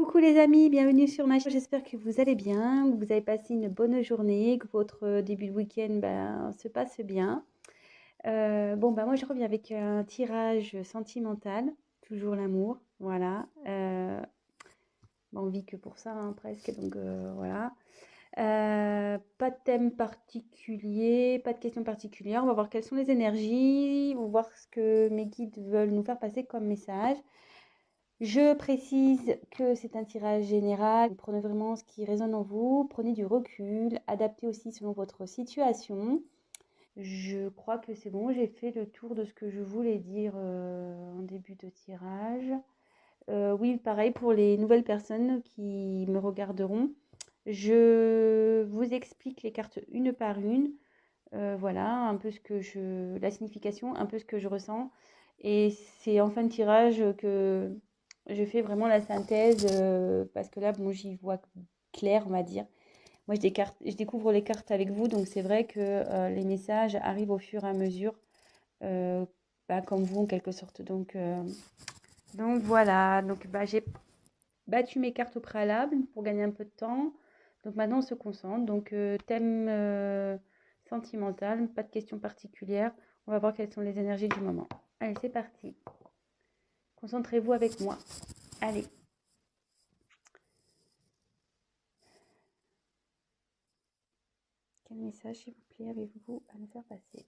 Coucou les amis, bienvenue sur ma chaîne. J'espère que vous allez bien, que vous avez passé une bonne journée, que votre début de week-end se passe bien. Moi je reviens avec un tirage sentimental, toujours l'amour, voilà. On vit que pour ça hein, presque, donc voilà. Pas de thème particulier, pas de questions particulières. On va voir quelles sont les énergies, on va voir ce que mes guides veulent nous faire passer comme message. Je précise que c'est un tirage général. Prenez vraiment ce qui résonne en vous, prenez du recul, adaptez aussi selon votre situation. Je crois que c'est bon, j'ai fait le tour de ce que je voulais dire en début de tirage. Oui, pareil pour les nouvelles personnes qui me regarderont. Je vous explique les cartes une par une. Voilà, un peu la signification, un peu ce que je ressens. Et c'est en fin de tirage que je fais vraiment la synthèse parce que là, bon, j'y vois clair, on va dire. Moi, je découvre les cartes avec vous, donc c'est vrai que les messages arrivent au fur et à mesure, euh, comme vous en quelque sorte. Donc voilà, j'ai battu mes cartes au préalable pour gagner un peu de temps. Donc maintenant, on se concentre. Donc thème sentimental, pas de questions particulières. On va voir quelles sont les énergies du moment. Allez, c'est parti. Concentrez-vous avec moi. Allez. Quel message, s'il vous plaît, avez-vous à nous faire passer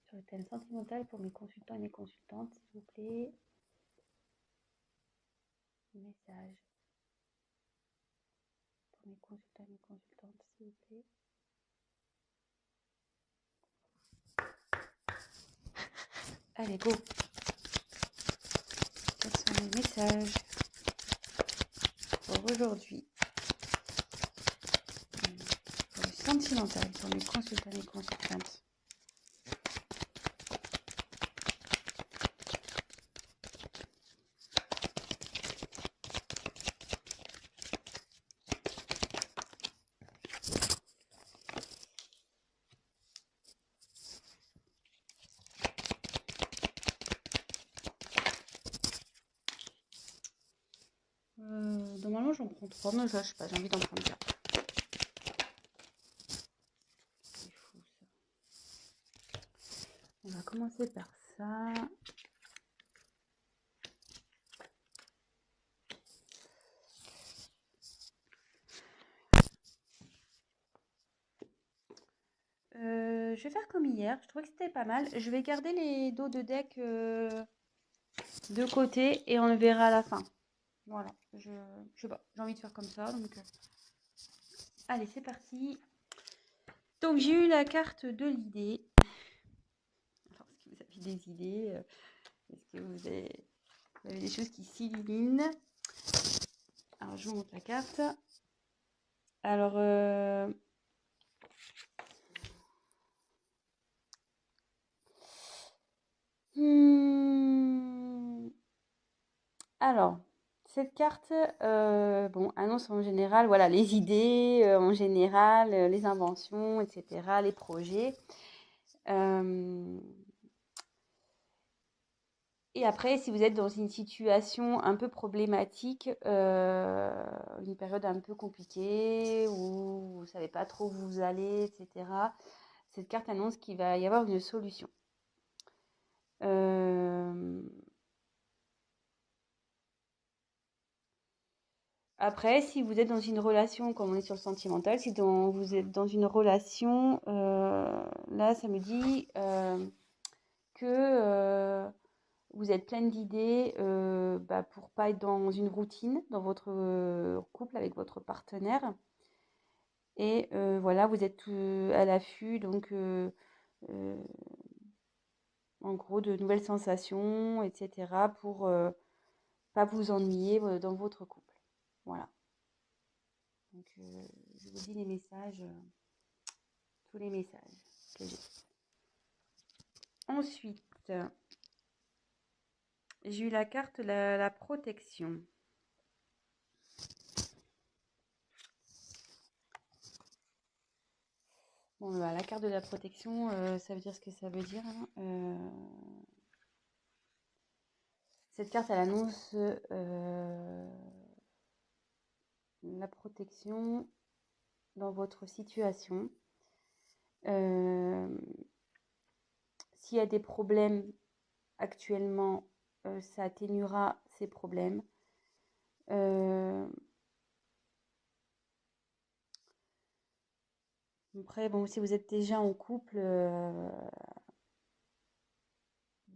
sur le thème sentimental pour mes consultants et mes consultantes, s'il vous plaît. Message pour mes consultants et mes consultantes, s'il vous plaît. Allez, go. Quels sont les messages pour aujourd'hui? Pour le sentimental, pour mes consultants et mes consultantes. Normalement, j'en prends 3, mais ça, je sais pas, j'ai envie d'en prendre 4. C'est fou, ça. On va commencer par ça. Je vais faire comme hier. Je trouvais que c'était pas mal. Je vais garder les dos de deck de côté et on le verra à la fin. Voilà. Je sais pas. J'ai envie de faire comme ça. Allez, c'est parti. Donc, j'ai eu la carte de l'idée. Alors, est-ce que vous avez des idées? Est-ce que vous avez des choses qui s'illuminent? Alors, je vous montre la carte. Alors, alors, cette carte, annonce en général, voilà, les idées, en général, les inventions, etc., les projets. Et après, si vous êtes dans une situation un peu problématique, une période un peu compliquée où vous ne savez pas trop où vous allez, etc., cette carte annonce qu'il va y avoir une solution. Après, si vous êtes dans une relation, comme on est sur le sentimental, si vous êtes dans une relation, là, ça me dit que vous êtes pleine d'idées pour pas être dans une routine dans votre couple avec votre partenaire. Et voilà, vous êtes à l'affût, donc euh, en gros, de nouvelles sensations, etc., pour pas vous ennuyer dans votre couple. Voilà. Donc, je vous dis les messages, tous les messages que j'ai. Ensuite, j'ai eu la carte la protection. Bon, la carte de la protection, ça veut dire ce que ça veut dire. Hein. Cette carte, elle annonce la protection dans votre situation. S'il y a des problèmes actuellement, ça atténuera ces problèmes. Après, bon, si vous êtes déjà en couple,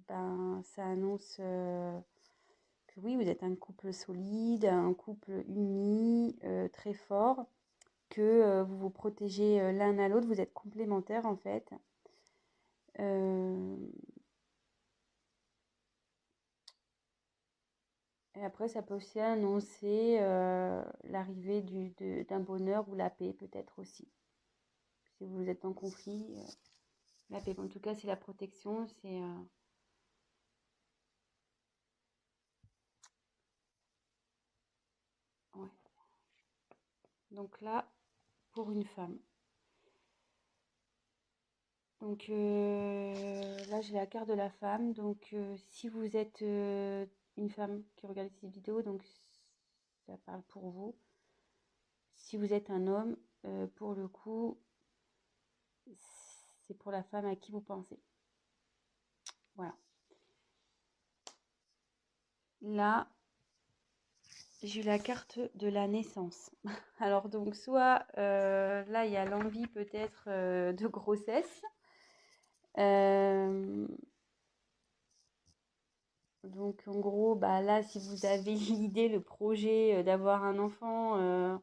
ben, ça annonce que oui, vous êtes un couple solide, un couple uni, très fort, que vous vous protégez l'un à l'autre, vous êtes complémentaires en fait. Et après, ça peut aussi annoncer l'arrivée d'un bonheur ou la paix peut-être aussi. Si vous êtes en conflit, la paix. En tout cas, c'est la protection, c'est... ouais. Donc là, pour une femme. Donc là, j'ai la carte de la femme. Donc si vous êtes une femme qui regarde cette vidéo, donc ça parle pour vous. Si vous êtes un homme, pour le coup, c'est pour la femme à qui vous pensez. Voilà. Là, j'ai eu la carte de la naissance. Alors donc soit là, il y a l'envie peut-être de grossesse. Donc en gros, bah là, si vous avez l'idée, le projet d'avoir un enfant,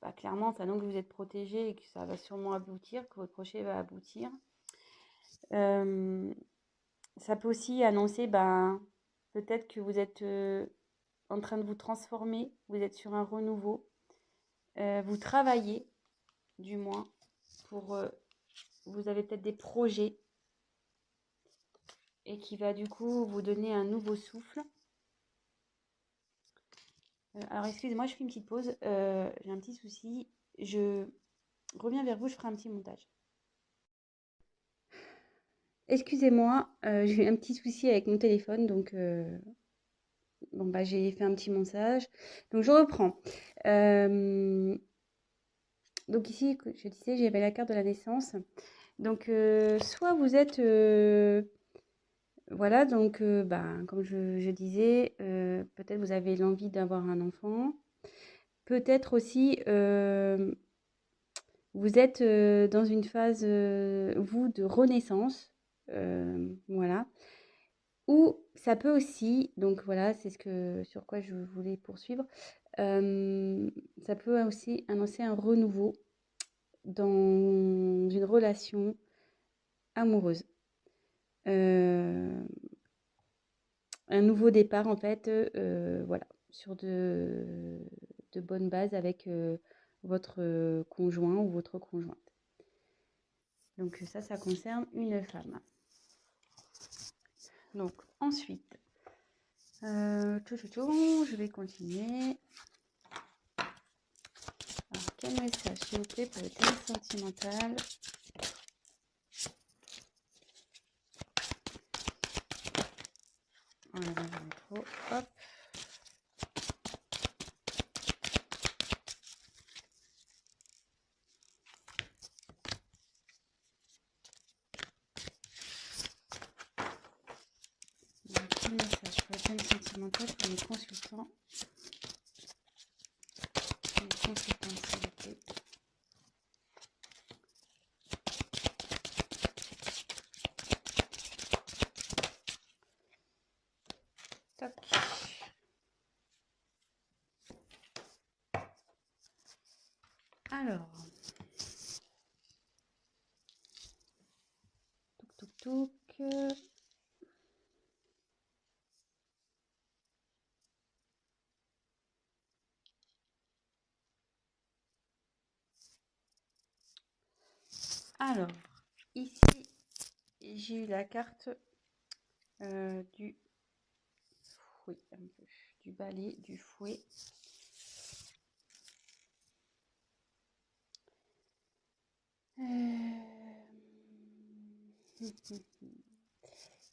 bah, clairement, ça annonce que vous êtes protégé et que ça va sûrement aboutir, que votre projet va aboutir. Ça peut aussi annoncer, bah, peut-être que vous êtes en train de vous transformer, vous êtes sur un renouveau, vous travaillez, du moins, pour, vous avez peut-être des projets et qui va du coup vous donner un nouveau souffle. Alors excusez-moi, je fais une petite pause, j'ai un petit souci, je reviens vers vous, je ferai un petit montage. Excusez-moi, j'ai eu un petit souci avec mon téléphone, donc bon, bah, j'ai fait un petit montage. Donc je reprends. Donc ici, je disais, j'avais la carte de la naissance. Donc soit vous êtes... voilà, donc ben, comme je disais, peut-être vous avez l'envie d'avoir un enfant. Peut-être aussi, vous êtes dans une phase, vous, de renaissance. Voilà. Ou ça peut aussi, donc voilà, c'est sur quoi je voulais poursuivre, ça peut aussi annoncer un renouveau dans une relation amoureuse. Un nouveau départ en fait, voilà, sur de bonnes bases avec votre conjoint ou votre conjointe. Donc ça concerne une femme. Donc ensuite, je vais continuer. Alors, quel message, s'il vous plaît, pour le thème sentimental? Voilà, j'en ai trop. Hop. Donc, quel message pour le thème sentimental pour les consultants? Les consultants, s'il vous plaît. Toc. Alors, touc. Alors, ici, j'ai eu la carte du fouet, un peu, du balai, du fouet.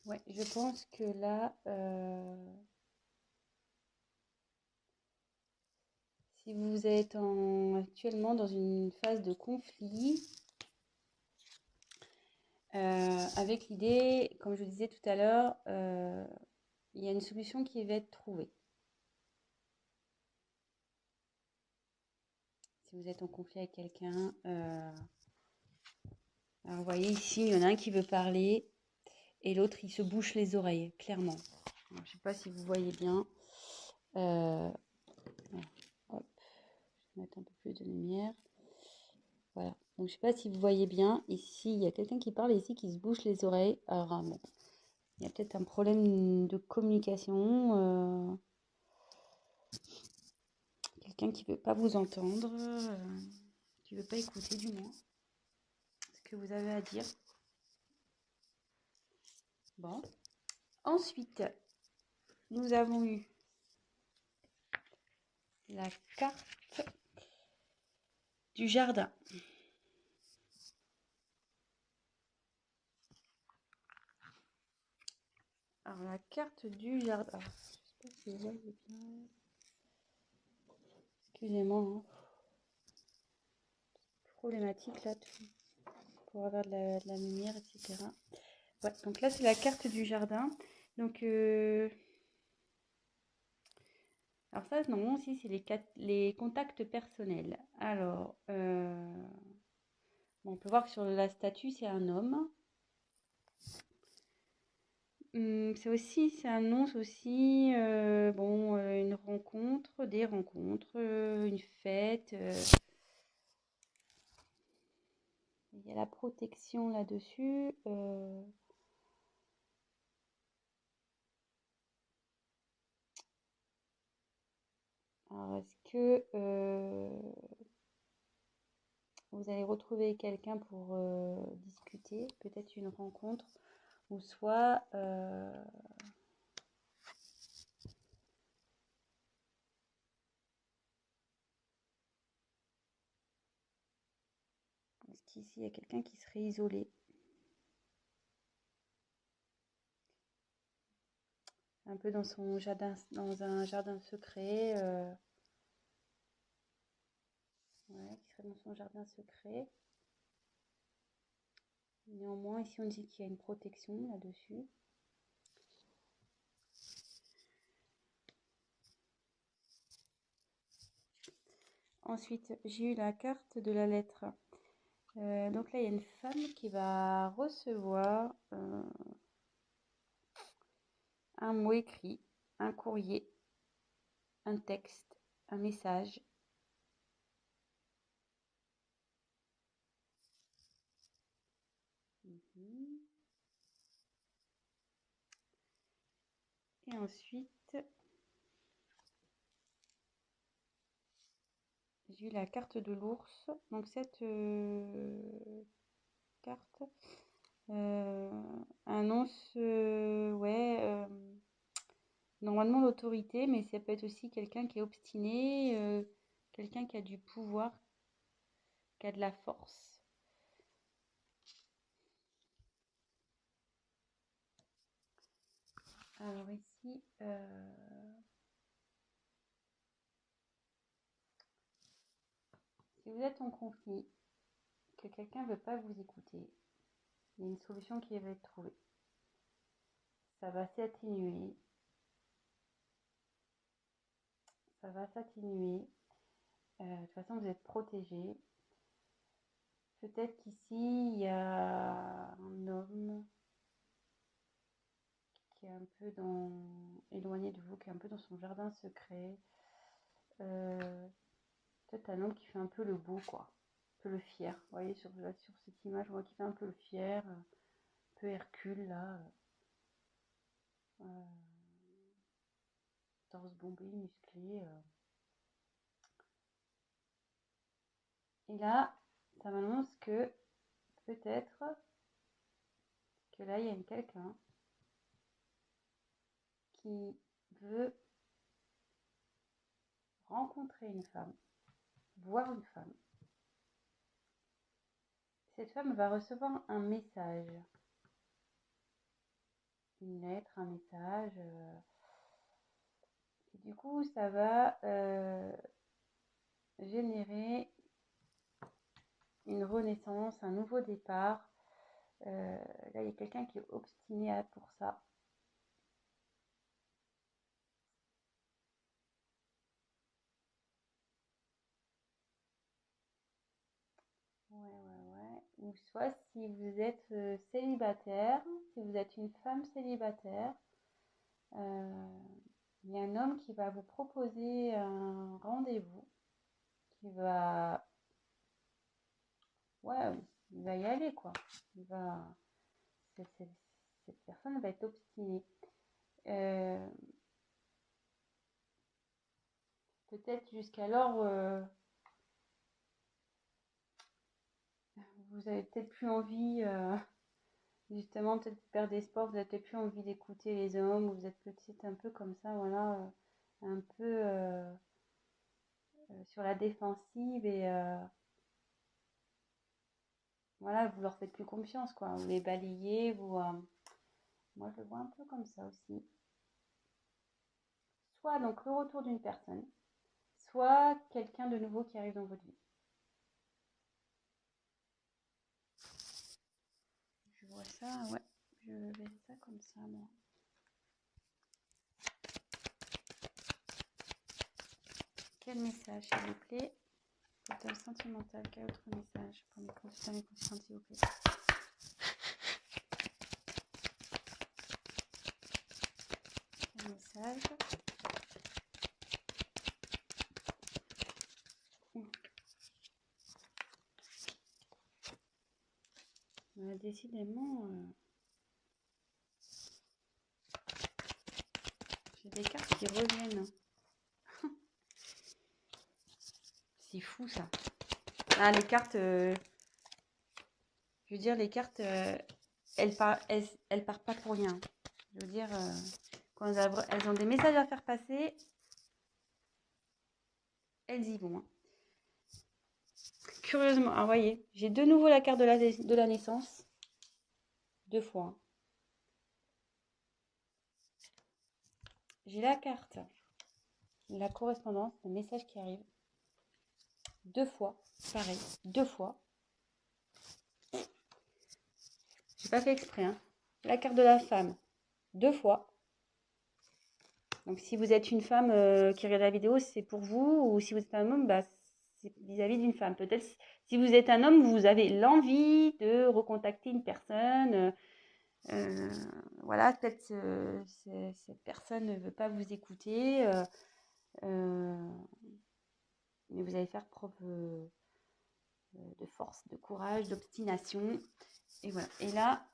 Ouais, je pense que là, si si vous êtes actuellement dans une phase de conflit, avec l'idée, comme je vous disais tout à l'heure, il y a une solution qui va être trouvée. Si vous êtes en conflit avec quelqu'un, alors vous voyez ici, il y en a un qui veut parler et l'autre, il se bouche les oreilles, clairement. Alors, je ne sais pas si vous voyez bien. Voilà. Hop. Je vais mettre un peu plus de lumière. Voilà. Donc, je ne sais pas si vous voyez bien. Ici, il y a quelqu'un qui parle ici qui se bouche les oreilles. Alors, bon, il y a peut-être un problème de communication. Quelqu'un qui ne veut pas vous entendre, qui ne veut pas écouter du moins ce que vous avez à dire. Bon. Ensuite, nous avons eu la carte du jardin. Alors, la carte du jardin. Alors, je sais pas si vous voyez bien. Excusez-moi. Hein. Problématique là, pour avoir de la lumière, etc. Ouais, donc là, c'est la carte du jardin. Donc, alors ça, non, aussi, c'est les contacts personnels. Alors, bon, on peut voir que sur la statue, c'est un homme. Ça annonce aussi bon, une rencontre, des rencontres, une fête. Il y a la protection là-dessus. Alors, est-ce que vous allez retrouver quelqu'un pour discuter, peut-être une rencontre, ou soit est-ce qu'ici il y a quelqu'un qui serait isolé? Un peu dans son jardin, dans un jardin secret, ouais, qui serait dans son jardin secret. Néanmoins, ici on dit qu'il y a une protection là-dessus. Ensuite, j'ai eu la carte de la lettre. Donc là, il y a une femme qui va recevoir un mot écrit, un courrier, un texte, un message. Et ensuite, j'ai eu la carte de l'ours. Donc cette carte annonce, ouais, normalement l'autorité, mais ça peut être aussi quelqu'un qui est obstiné, quelqu'un qui a du pouvoir, qui a de la force. Alors ici, si vous êtes en conflit, que quelqu'un ne veut pas vous écouter, il y a une solution qui va être trouvée. Ça va s'atténuer. Ça va s'atténuer. De toute façon, vous êtes protégé. Peut-être qu'ici, il y a un homme qui est un peu éloigné de vous, qui est un peu dans son jardin secret. Peut-être un homme qui fait un peu le beau, quoi. Un peu le fier. Vous voyez, sur cette image, on voit qu'il fait un peu le fier. Un peu Hercule, là. Torse bombé, musclé. Et là, ça m'annonce que peut-être que là, il y a quelqu'un qui veut rencontrer une femme, voir une femme. Cette femme va recevoir un message, une lettre, un message. Et du coup, ça va générer une renaissance, un nouveau départ. Là, il y a quelqu'un qui est obstiné pour ça. Ouais. Ou soit si vous êtes célibataire, si vous êtes une femme célibataire, il y a un homme qui va vous proposer un rendez-vous, qui va, ouais, il va y aller quoi. Il va, cette personne va être obstinée. Euh, Peut-être jusqu'alors, vous avez peut-être plus envie, justement, peut-être vous perdez espoir, vous n'avez peut-être plus envie d'écouter les hommes, vous êtes peut-être un peu comme ça, voilà, un peu sur la défensive et voilà, vous leur faites plus confiance, quoi. Vous les balayez, moi je le vois un peu comme ça aussi. Soit donc le retour d'une personne, soit quelqu'un de nouveau qui arrive dans votre vie. Je vois ça, ouais, je vais ça comme ça, moi. Quel message, s'il vous plaît? Total sentimental, quel autre message pour mes consultants et consultantes, s'il vous plaît? Quel message? Décidément, j'ai des cartes qui reviennent. C'est fou ça. Ah, les cartes, je veux dire, les cartes, elles partent pas pour rien. Je veux dire, quand elles ont des messages à faire passer, elles y vont. Hein. Curieusement, ah, voyez, j'ai de nouveau la carte de la naissance. 2 fois. Hein. J'ai la carte, la correspondance, le message qui arrive. 2 fois, pareil, 2 fois. J'ai pas fait exprès. Hein. La carte de la femme, 2 fois. Donc si vous êtes une femme qui regarde la vidéo, c'est pour vous. Ou si vous êtes un homme, bah, c'est vis-à-vis d'une femme. Peut-être si vous êtes un homme, vous avez l'envie de recontacter une personne. Voilà, peut-être cette personne ne veut pas vous écouter. Mais vous allez faire preuve de force, de courage, d'obstination. Et voilà. Et là,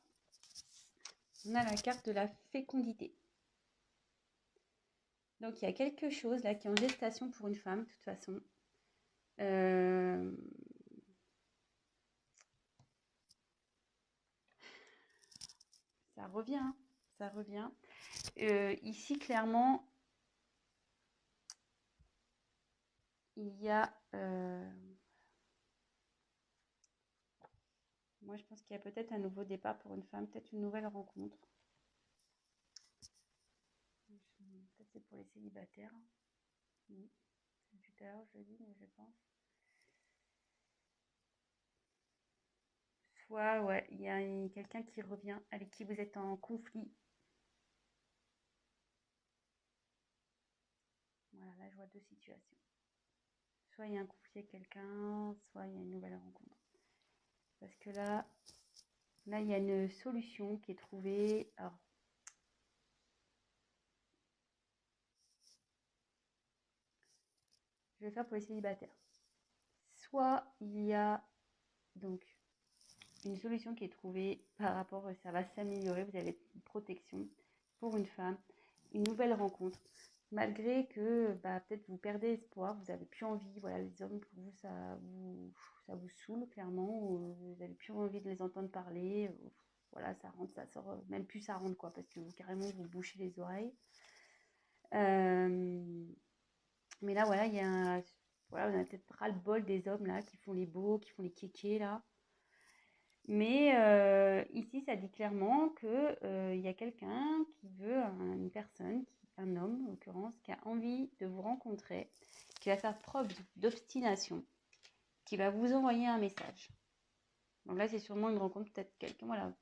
on a la carte de la fécondité. Donc, il y a quelque chose là qui est en gestation pour une femme, de toute façon. Ça revient, hein, ça revient. Ici, clairement, il y a... moi, je pense qu'il y a peut-être un nouveau départ pour une femme, peut-être une nouvelle rencontre. Peut-être c'est pour les célibataires. Oui. Tout à l'heure, je dis, mais je pense. Soit, ouais, il y a quelqu'un qui revient, avec qui vous êtes en conflit. Voilà, là, je vois 2 situations. Soit il y a un conflit avec quelqu'un, soit il y a une nouvelle rencontre. Parce que là, il y a une solution qui est trouvée. Alors, je vais faire pour les célibataires. Soit il y a donc une solution qui est trouvée par rapport, ça va s'améliorer, vous avez une protection pour une femme, une nouvelle rencontre. Malgré que peut-être vous perdez espoir, vous n'avez plus envie, voilà, les hommes pour vous, ça vous saoule clairement, vous n'avez plus envie de les entendre parler, voilà, ça rentre, ça sort, même plus ça rentre quoi, parce que carrément vous bouchez les oreilles. Mais là, voilà, il y a voilà, on a peut-être ras-le-bol des hommes là qui font les beaux, qui font les kékés là. Mais ici, ça dit clairement qu'il y a quelqu'un qui veut, une personne, un homme en l'occurrence, qui a envie de vous rencontrer, qui va faire preuve d'obstination, qui va vous envoyer un message. Donc là, c'est sûrement une rencontre, peut-être quelqu'un, voilà.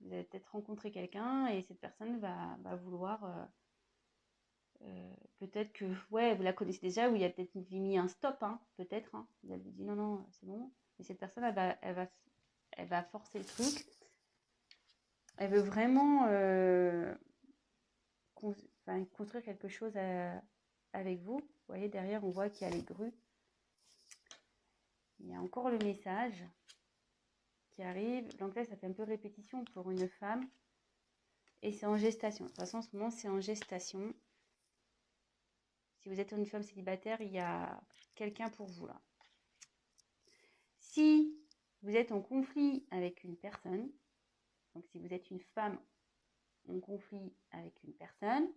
Vous allez peut-être rencontrer quelqu'un et cette personne va vouloir, peut-être que, ouais, vous la connaissez déjà, ou il y a peut-être mis un stop, hein, peut-être. Hein. Vous avez dit non, c'est bon. Et cette personne, elle va forcer le truc. Elle veut vraiment construire quelque chose avec vous. Vous voyez, derrière, on voit qu'il y a les grues. Il y a encore le message qui arrive. Donc là, ça fait un peu répétition pour une femme. Et c'est en gestation. De toute façon, en ce moment, c'est en gestation. Si vous êtes une femme célibataire, il y a quelqu'un pour vous là. Si vous êtes en conflit avec une personne, donc si vous êtes une femme en conflit avec une personne,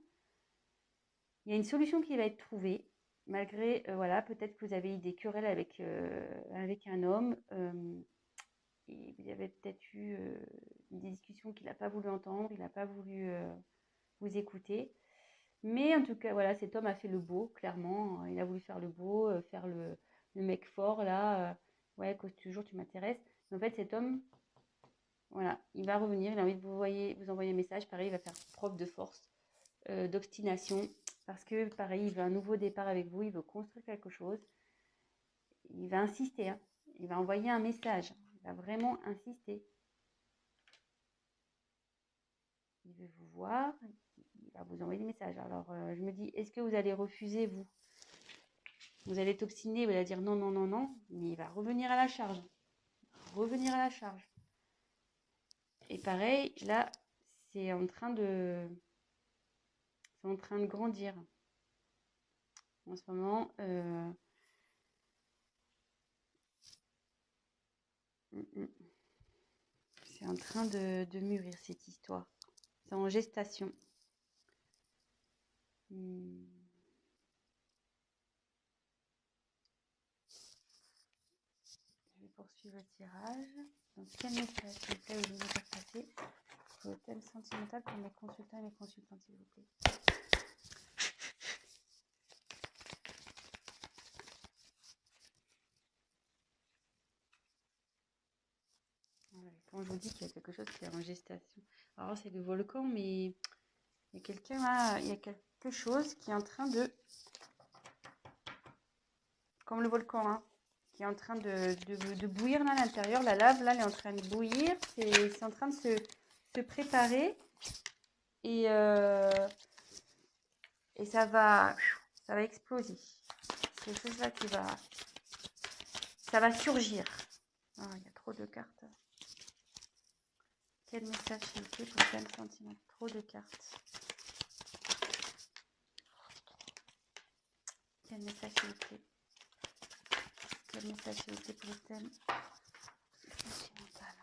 il y a une solution qui va être trouvée, malgré, voilà, peut-être que vous avez eu des querelles avec un homme, et vous avez peut-être eu des discussions qu'il n'a pas voulu entendre, il n'a pas voulu vous écouter. Mais en tout cas, voilà, cet homme a fait le beau, clairement. Il a voulu faire le beau, faire le mec fort, là. Ouais, cause toujours, tu m'intéresses. Mais en fait, cet homme, voilà, il va revenir, il a envie de vous envoyer un message. Pareil, il va faire preuve de force, d'obstination. Parce que, pareil, il veut un nouveau départ avec vous, il veut construire quelque chose. Il va insister, hein. Il va envoyer un message. Il va vraiment insister. Il veut vous voir, il va vous envoyer des messages. Alors, je me dis, est-ce que vous allez refuser, vous? Vous allez t'obstiner, vous allez dire non, non, non, non, mais il va revenir à la charge. Revenir à la charge. Et pareil, là, c'est en train de grandir. En ce moment, c'est en train de mûrir cette histoire. C'est en gestation. Je vais poursuivre le tirage. Donc, quel message, s'il vous plaît, vous voulez faire passer pour le thème sentimental pour mes consultants et mes consultantes, s'il vous plaît. Voilà, quand je vous dis qu'il y a quelque chose qui est en gestation. Alors, c'est le volcan, mais il y a quelqu'un là, il y a quelque chose qui est en train de, comme le volcan, hein, qui est en train de bouillir là à l'intérieur. La lave là, elle est en train de bouillir. C'est en train de se préparer et ça va exploser. C'est quelque chose là ça va surgir. Oh, il y a trop de cartes. Quel message s'il vous plaît pour le thème sentiment? Trop de cartes. Quel message s'il vous plaît? Quel message s'il vous plaît pour le thème sentimental?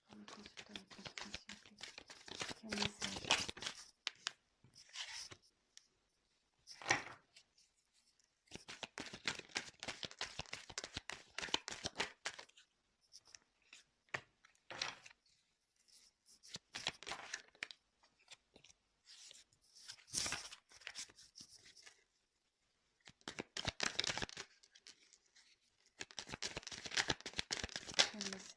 Pour mes consultants, mes consultantes, s'il vous plaît. Quel message? Quel message?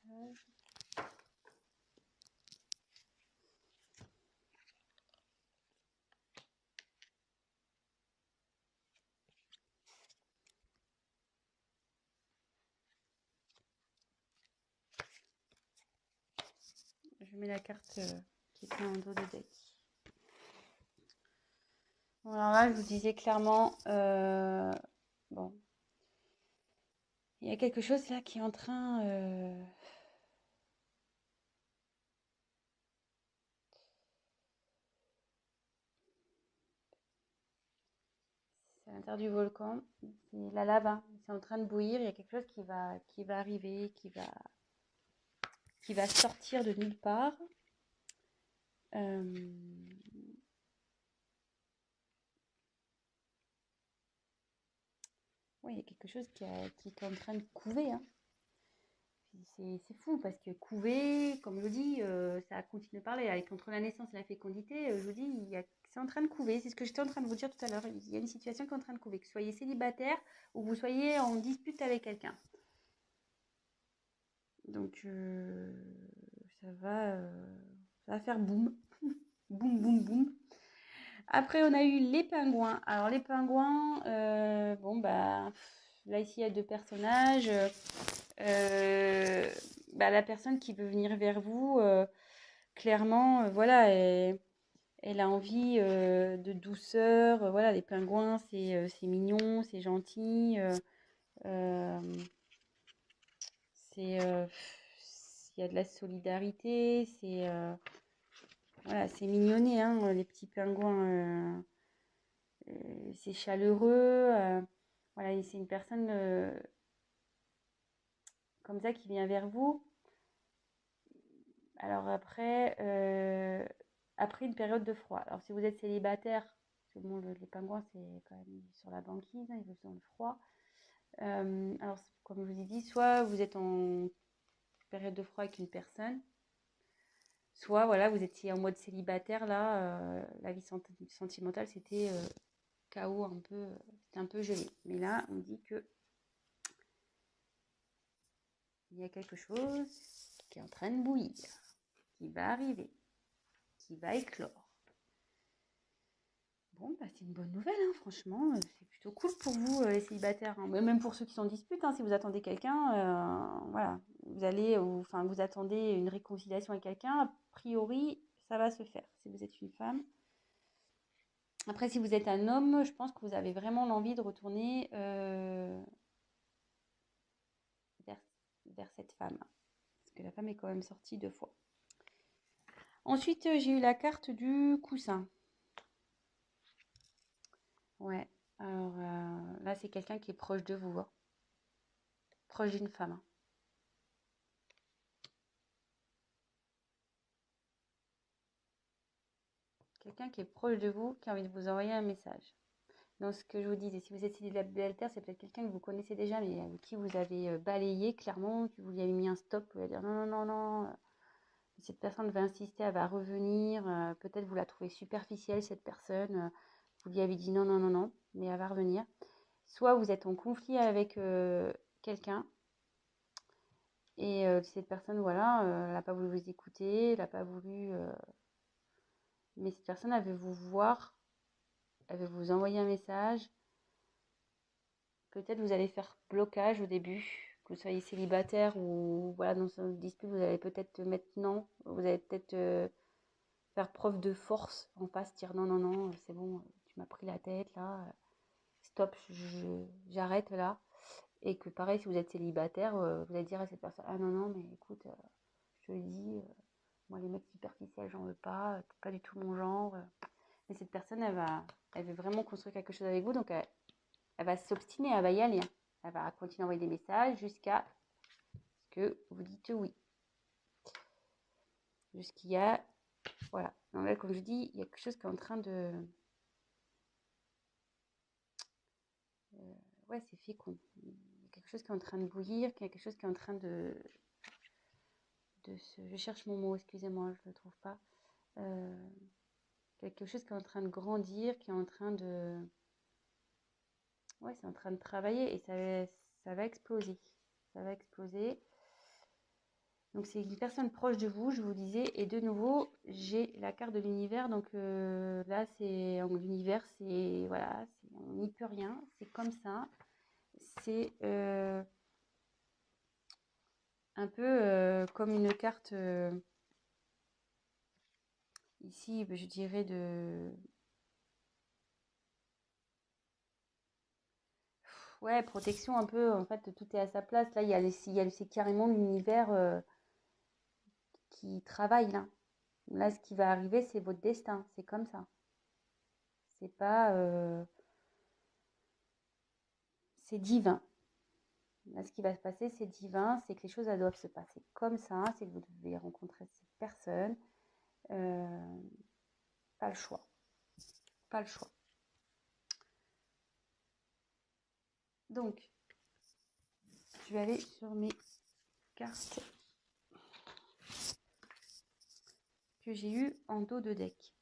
Je mets la carte qui était en dos de deck. Bon, alors là, je vous disais clairement, bon, il y a quelque chose là qui est en train, c'est à l'intérieur du volcan, c'est la lave, hein. C'est en train de bouillir. Il y a quelque chose qui va arriver, qui va sortir de nulle part. Oui, il y a quelque chose qui est en train de couver, hein. C'est fou parce que couver, comme je vous dis, ça continue de parler. Avec entre la naissance et la fécondité, je vous dis, C'est en train de couver, c'est ce que j'étais en train de vous dire tout à l'heure. Il y a une situation qui est en train de couver, que vous soyez célibataire ou que vous soyez en dispute avec quelqu'un. Donc, ça va faire boum. Boum, boum, boum. Après, on a eu les pingouins. Alors, les pingouins, bon, bah, là, ici, il y a deux personnages. Bah, la personne qui veut venir vers vous, clairement, voilà, elle a envie de douceur. Voilà, les pingouins, c'est mignon, c'est gentil. Euh, il y a de la solidarité. Voilà, c'est mignonné, hein, les petits pingouins. C'est chaleureux. Voilà, et c'est une personne comme ça qui vient vers vous. Alors après une période de froid. Alors si vous êtes célibataire, parce que bon, les pingouins c'est quand même sur la banquise, hein, ils vivent dans le froid. Alors comme je vous ai dit, soit vous êtes en période de froid avec une personne, soit voilà, vous étiez en mode célibataire là, la vie sentimentale c'était chaos un peu, c'était un peu gelé. Mais là on dit que il y a quelque chose qui est en train de bouillir, qui va arriver, qui va éclore. Bon, bah, c'est une bonne nouvelle, hein, franchement, c'est plutôt cool pour vous, les célibataires, hein. Même pour ceux qui sont en dispute, hein, si vous attendez quelqu'un, voilà, vous attendez une réconciliation avec quelqu'un, a priori, ça va se faire, si vous êtes une femme. Après, si vous êtes un homme, je pense que vous avez vraiment l'envie de retourner vers, vers cette femme, parce que la femme est quand même sortie 2 fois. Ensuite, j'ai eu la carte du coussin. Ouais, alors là, c'est quelqu'un qui est proche de vous, hein. Proche d'une femme, hein. Quelqu'un qui est proche de vous, qui a envie de vous envoyer un message. Donc, ce que je vous disais, si vous êtes célibataire, c'est peut-être quelqu'un que vous connaissez déjà, mais avec qui vous avez balayé clairement, que vous lui avez mis un stop, vous allez dire non, non, non, non. Cette personne va insister, elle va revenir. Peut-être vous la trouvez superficielle, cette personne. Vous lui avez dit non, non, non, non, mais elle va revenir. Soit vous êtes en conflit avec quelqu'un et cette personne, voilà, elle n'a pas voulu vous écouter, elle n'a pas voulu. Mais cette personne, elle veut vous voir, elle veut vous envoyer un message. Peut-être vous allez faire blocage au début, que vous soyez célibataire ou voilà, dans une dispute, vous allez peut-être mettre non, vous allez peut-être faire preuve de force en face, dire non, non, non, c'est bon, tu m'as pris la tête là, stop, j'arrête là. Et que pareil, si vous êtes célibataire, vous allez dire à cette personne, ah non, non, mais écoute, je te le dis, moi les mecs superficiels, j'en veux pas, c'est pas du tout mon genre. Mais cette personne, elle veut vraiment construire quelque chose avec vous, donc elle va s'obstiner, elle va y aller, hein. Elle va continuer à envoyer des messages jusqu'à ce que vous dites oui. Jusqu'il y a, voilà. Donc là, comme je dis, il y a quelque chose qui est en train de... ouais, c'est fécond. Il y a quelque chose qui est en train de bouillir, quelque chose qui est en train je cherche mon mot, excusez-moi, je ne le trouve pas. Quelque chose qui est en train de grandir, qui est en train de... ouais, c'est en train de travailler et ça va exploser. Ça va exploser. Donc c'est une personne proche de vous, je vous disais. Et de nouveau, j'ai la carte de l'univers. Donc là, c'est l'univers, c'est voilà, on n'y peut rien. C'est comme ça. C'est un peu comme une carte ici, je dirais de ouais, protection un peu. En fait, tout est à sa place. Là, c'est carrément l'univers qui travaille là. Là, ce qui va arriver, c'est votre destin. C'est comme ça. C'est pas. C'est divin. Là, ce qui va se passer, c'est divin. C'est que les choses, elles doivent se passer comme ça. C'est que vous devez rencontrer cette personne. Pas le choix. Pas le choix. Donc, je vais aller sur mes cartes que j'ai eues en dos de deck.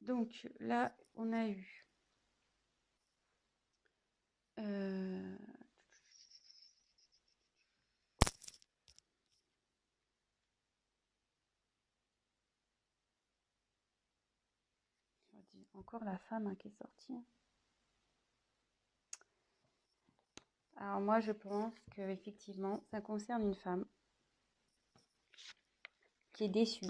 Donc là, on a eu euh, encore la femme hein, qui est sortie. Alors moi, je pense que effectivement, ça concerne une femme qui est déçue.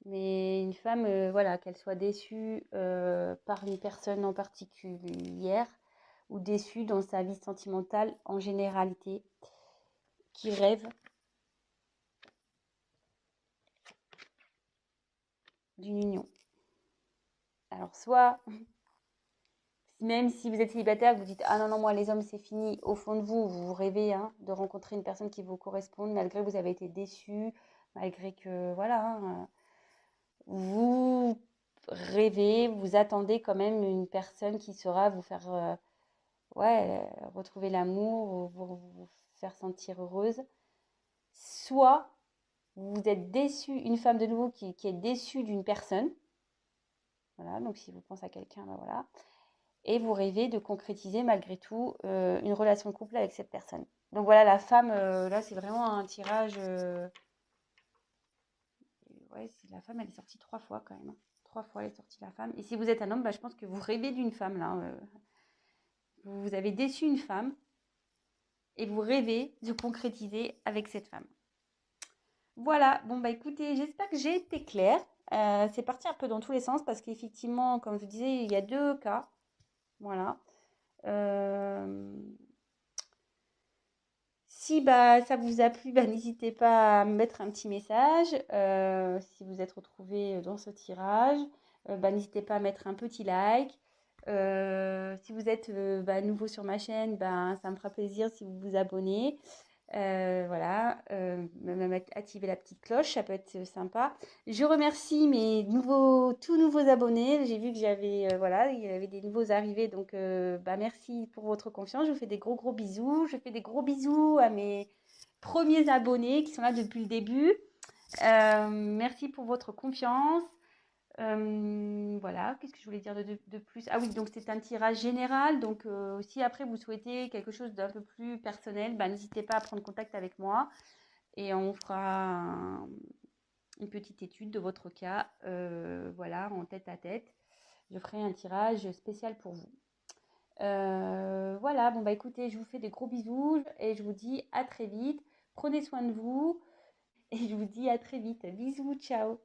Mais une femme, voilà, qu'elle soit déçue par une personne en particulière ou déçue dans sa vie sentimentale en généralité, qui rêve d'une union. Alors soit, même si vous êtes célibataire, vous dites ah non non moi les hommes c'est fini, au fond de vous vous rêvez hein, de rencontrer une personne qui vous corresponde malgré que vous avez été déçu, malgré que voilà, hein, vous rêvez, vous attendez quand même une personne qui saura vous faire ouais, retrouver l'amour, vous faire sentir heureuse. Soit vous êtes déçu, une femme de nouveau qui est déçue d'une personne, voilà, donc si vous pensez à quelqu'un, ben voilà, et vous rêvez de concrétiser malgré tout une relation de couple avec cette personne. Donc voilà, la femme, là c'est vraiment un tirage, ouais, la femme elle est sortie 3 fois quand même, hein. 3 fois elle est sortie la femme. Et si vous êtes un homme, bah, je pense que vous rêvez d'une femme là. Vous avez déçu une femme et vous rêvez de concrétiser avec cette femme. Voilà, bon bah écoutez, j'espère que j'ai été claire. C'est parti un peu dans tous les sens parce qu'effectivement, comme je vous disais, il y a 2 cas. Voilà. Euh, Si bah, ça vous a plu, bah, n'hésitez pas à me mettre un petit message. Si vous êtes retrouvé dans ce tirage, bah, n'hésitez pas à mettre un petit like. Si vous êtes bah, nouveau sur ma chaîne, bah, ça me fera plaisir si vous vous abonnez. Voilà, même activer la petite cloche, ça peut être sympa. Je remercie mes tout nouveaux abonnés. J'ai vu que j'avais, voilà, il y avait des nouveaux arrivés, donc bah, merci pour votre confiance. Je vous fais des gros bisous. Je fais des gros bisous à mes premiers abonnés qui sont là depuis le début. Merci pour votre confiance. Voilà, qu'est-ce que je voulais dire de plus? Ah oui, donc c'est un tirage général. Donc si après vous souhaitez quelque chose d'un peu plus personnel, bah, n'hésitez pas à prendre contact avec moi et on fera une petite étude de votre cas, voilà, en tête à tête. Je ferai un tirage spécial pour vous. Voilà, bon bah écoutez, je vous fais des gros bisous et je vous dis à très vite. Prenez soin de vous et je vous dis à très vite. Bisous, ciao.